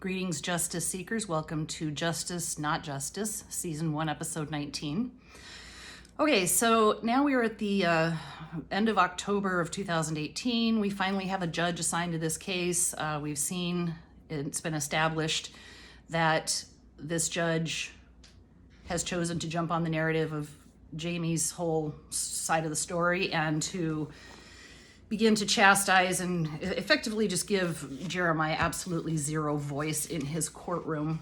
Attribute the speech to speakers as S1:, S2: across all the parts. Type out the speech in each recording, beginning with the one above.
S1: Greetings, Justice Seekers. Welcome to Justice, Not Justice, Season 1, Episode 19. Okay, so now we are at the end of October of 2018. We finally have a judge assigned to this case. We've seen, it's been established that this judge has chosen to jump on the narrative of Jamie's whole side of the story and to begin to chastise and effectively just give Jeremiah absolutely zero voice in his courtroom.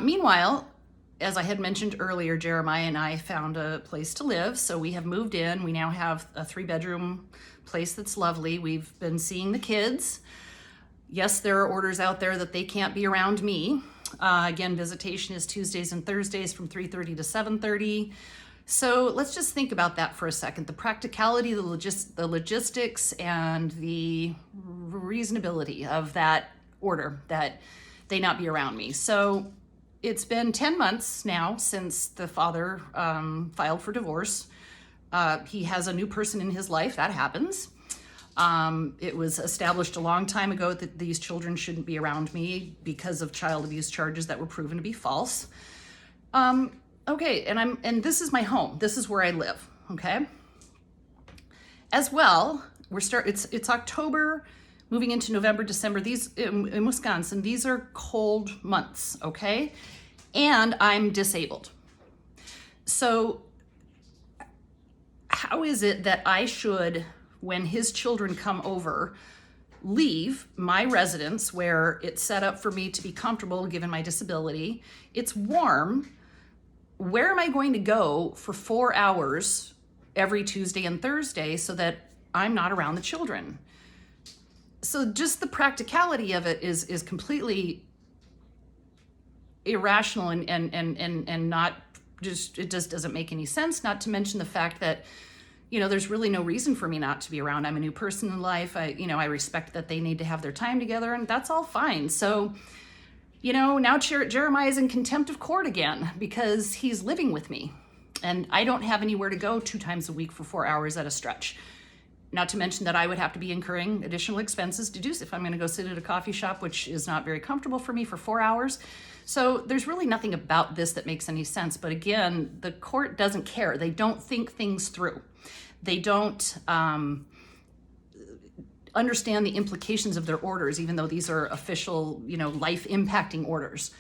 S1: Meanwhile, as I had mentioned earlier, Jeremiah and I found a place to live. So we have moved in. We now have a 3-bedroom place that's lovely. We've been seeing the kids. Yes, there are orders out there that they can't be around me. Again, visitation is Tuesdays and Thursdays from 3:30 to 7:30. So let's just think about that for a second. The practicality, the logistics, and the reasonability of that order that they not be around me. So it's been 10 months now since the father filed for divorce. He has a new person in his life. That happens. It was established a long time ago that these children shouldn't be around me because of child abuse charges that were proven to be false. Okay, and this is my home. This is where I live, okay? As well, it's October, moving into November, December. These, in Wisconsin, these are cold months, okay? And I'm disabled. So how is it that I should, when his children come over, leave my residence where it's set up for me to be comfortable given my disability? It's warm. Where am I going to go for 4 hours every Tuesday and Thursday so that I'm not around the children? So just the practicality of it is completely irrational and not just, it just doesn't make any sense, not to mention the fact that, you know, there's really no reason for me not to be around. I'm a new person in life. I respect that they need to have their time together, and that's all fine. So, you know, now Jeremiah is in contempt of court again because he's living with me and I don't have anywhere to go 2 times a week for 4 hours at a stretch. Not to mention that I would have to be incurring additional expenses to do so if I'm going to go sit at a coffee shop, which is not very comfortable for me for 4 hours. So there's really nothing about this that makes any sense. But again, the court doesn't care. They don't think things through. They don't understand the implications of their orders, even though these are official, you know, life-impacting orders.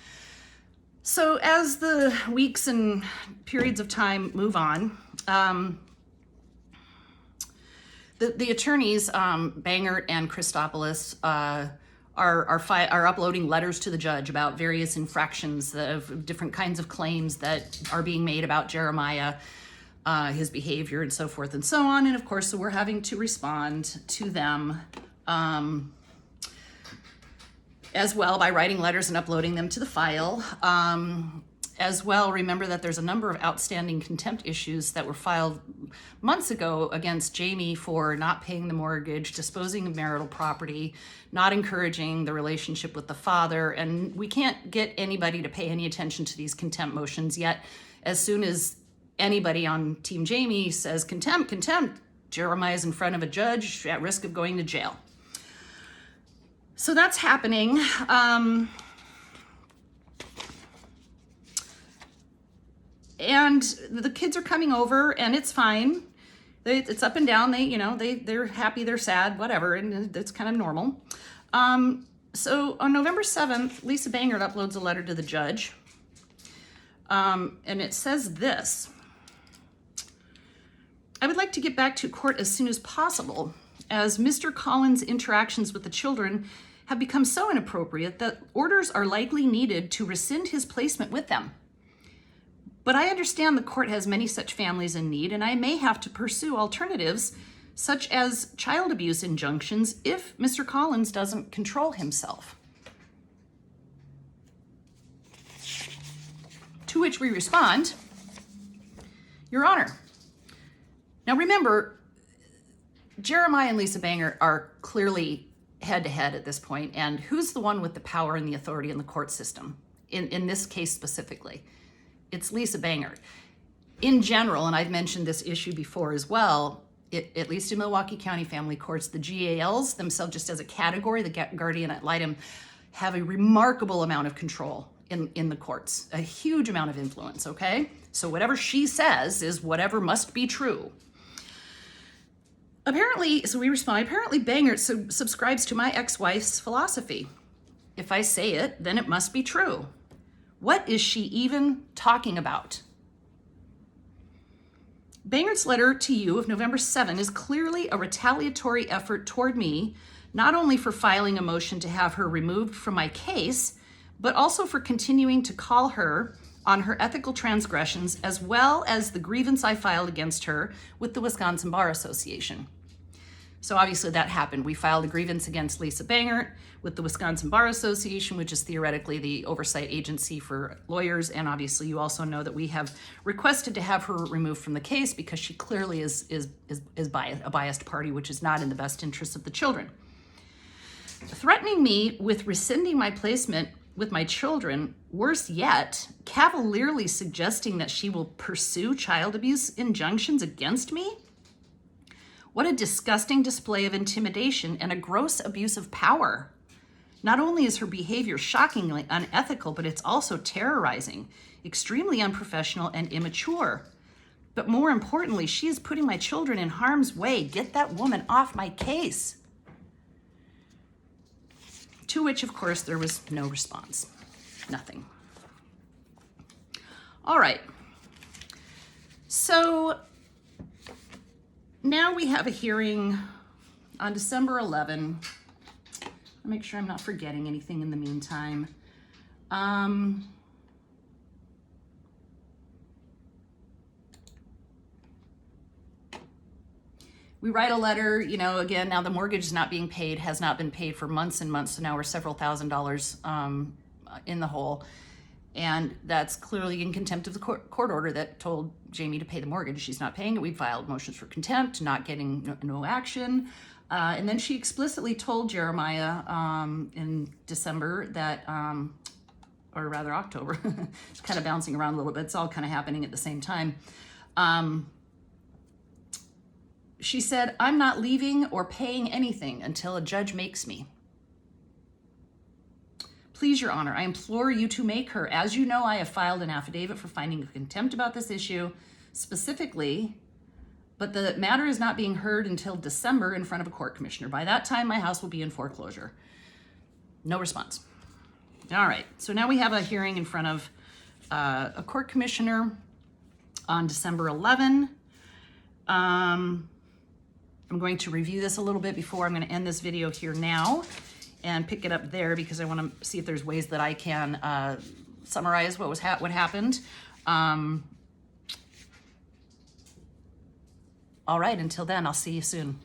S1: So as the weeks and periods of time move on, the attorneys, Bangert and Christopoulos, are uploading letters to the judge about various infractions of different kinds of claims that are being made about Jeremiah, his behavior and so forth and so on. And of course, so we're having to respond to them as well by writing letters and uploading them to the file. As well, remember that there's a number of outstanding contempt issues that were filed months ago against Jamie for not paying the mortgage, disposing of marital property, not encouraging the relationship with the father, and we can't get anybody to pay any attention to these contempt motions yet. As soon as anybody on Team Jamie says contempt, Jeremiah's in front of a judge at risk of going to jail. So that's happening. And the kids are coming over and it's fine. It's up and down. They're happy, they're sad, whatever. And it's kind of normal. So on November 7th, Lisa Bangert uploads a letter to the judge. And it says this: I would like to get back to court as soon as possible, as Mr. Collins' interactions with the children have become so inappropriate that orders are likely needed to rescind his placement with them. But I understand the court has many such families in need, and I may have to pursue alternatives, such as child abuse injunctions, if Mr. Collins doesn't control himself. To which we respond, Your Honor. Now remember, Jeremiah and Lisa Bangert are clearly head-to-head at this point, and who's the one with the power and the authority in the court system? In this case specifically, it's Lisa Bangert. In general, and I've mentioned this issue before as well, at least in Milwaukee County family courts, the GALs themselves, just as a category, the guardian ad litem, have a remarkable amount of control in the courts, a huge amount of influence, okay? So whatever she says is whatever must be true. Apparently, so we respond, apparently Banger subscribes to my ex-wife's philosophy. If I say it, then it must be true. What is she even talking about? Bangert's letter to you of November 7 is clearly a retaliatory effort toward me, not only for filing a motion to have her removed from my case, but also for continuing to call her on her ethical transgressions, as well as the grievance I filed against her with the Wisconsin Bar Association. So obviously that happened. We filed a grievance against Lisa Bangert with the Wisconsin Bar Association, which is theoretically the oversight agency for lawyers. And obviously you also know that we have requested to have her removed from the case because she clearly is a biased party, which is not in the best interest of the children. Threatening me with rescinding my placement with my children, worse yet, cavalierly suggesting that she will pursue child abuse injunctions against me? What a disgusting display of intimidation and a gross abuse of power. Not only is her behavior shockingly unethical, but it's also terrorizing, extremely unprofessional and immature. But more importantly, she is putting my children in harm's way. Get that woman off my case. To which, of course, there was no response. Nothing. All right. So now we have a hearing on December 11. I'll make sure I'm not forgetting anything in the meantime. We write a letter, you know, again, now the mortgage is not being paid, has not been paid for months and months, so now we're several $1,000s in the hole. And that's clearly in contempt of the court order that told Jamie to pay the mortgage. She's not paying it. We filed motions for contempt, not getting no action. And then she explicitly told Jeremiah in December that, or rather October, it's kind of bouncing around a little bit. It's all kind of happening at the same time. She said, I'm not leaving or paying anything until a judge makes me. Please, Your Honor, I implore you to make her. As you know, I have filed an affidavit for finding of contempt about this issue specifically, but the matter is not being heard until December in front of a court commissioner. By that time, my house will be in foreclosure. No response. All right, so now we have a hearing in front of a court commissioner on December 11. I'm going to review this a little bit before I'm going to end this video here now and pick it up there because I want to see if there's ways that I can summarize what happened. All right, until then, I'll see you soon.